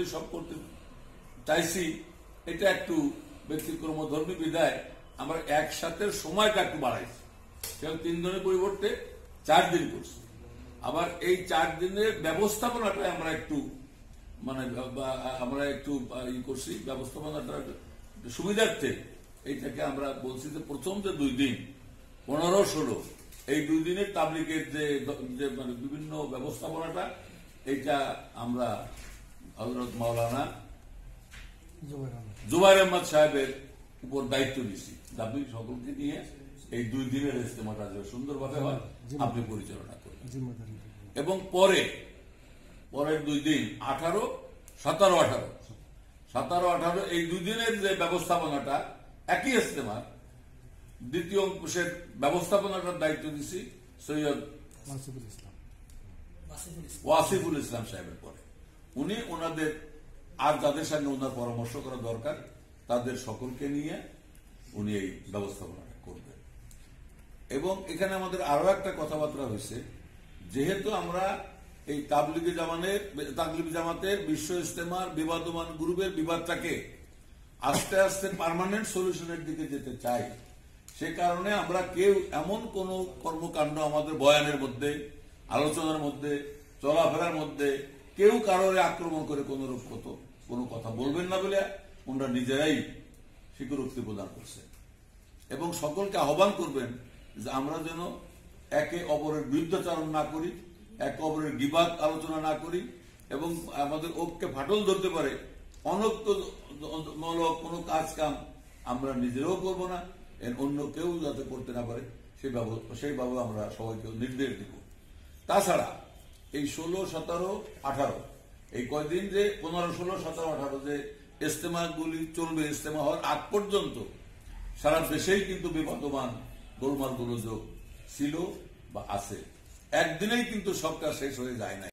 বলি সব করতে চাইছি, এটা একটু ব্যতিক্রম ধর্মী বিধায় আমরা একসাথে সময়টা একটু বাড়াইছি। সেও 3 দিনের পরিবর্তে 4 দিন করছি। আবার এই 4 দিনের ব্যবস্থাপনাটা আমরা একটু ই করছি, ব্যবস্থাপনাটা সুবিধার্থে এইটাকে আমরা বলছি যে প্রথম যে 2 দিন 15-16 এই 2 দিনের তাবলিগের যে বিভিন্ন ব্যবস্থাপনাটা এইটা আমরা হযরত মাওলানা জুবাইর আহমদ সাহেবের উপর দায়িত্ব দিচ্ছি। আপনি সকলকে নিয়ে এই 2 দিনের ইজতেমাটা যে সুন্দরভাবে হয় আপনি পরিচালনা করবেন। এবং পরের 2 দিন 18, 17, 18 এই 2 দিনের যে ব্যবস্থাপনাটা একই ইজতেমা, দ্বিতীয় অংশের ব্যবস্থাপনাটার দায়িত্ব দিচ্ছি সৈয়দ ওয়াসিফুল ইসলাম সাহেবের পরে। উনি ওনাদের আর যাদের সঙ্গে ওনার পরামর্শ করা দরকার তাদের সকলকে নিয়ে উনি এই ব্যবস্থাপনাটা করবেন। এবং এখানে আমাদের আরো একটা কথাবার্তা হয়েছে, যেহেতু আমরা এই তাবলিগি জামাতের বিশ্ব ইজতেমার বিবাদমান গ্রুপের বিবাদটাকে আস্তে আস্তে পার্মানেন্ট সলিউশনের দিকে যেতে চাই, সে কারণে আমরা কেউ এমন কোন কর্মকাণ্ড আমাদের বয়ানের মধ্যে, আলোচনার মধ্যে, চলাফেরার মধ্যে কেউ কারোর আক্রমণ করে কোনো কথা বলবেন না বলে ওনারা নিজেরাই স্বীকারোক্তি প্রদান করছেন। এবং সকলকে আহ্বান করবেন যে আমরা যেন একে অপরের বিরুদ্ধাচরণ না করি, একে অপরের গীবাত আলোচনা না করি, এবং আমাদের ঐক্যে ফাটল ধরতে পারে অনৈক্যমূলক কোনো কাম আমরা নিজেরাও করব না, অন্য কেউ যাতে করতে না পারে সেইভাবে আমরা সবাইকে নির্দেশ দিব। তাছাড়া এই 16, 17, 18 এই কয়দিন যে 15, 16, 17, 18 যে ইজতেমাগুলি চলবে, ইজতেমা হওয়ার আগ পর্যন্ত সারা দেশেই কিন্তু বিবদমান গোলমাল গোলযোগ ছিল বা আছে। একদিনেই কিন্তু সবটা শেষ হয়ে যায় না।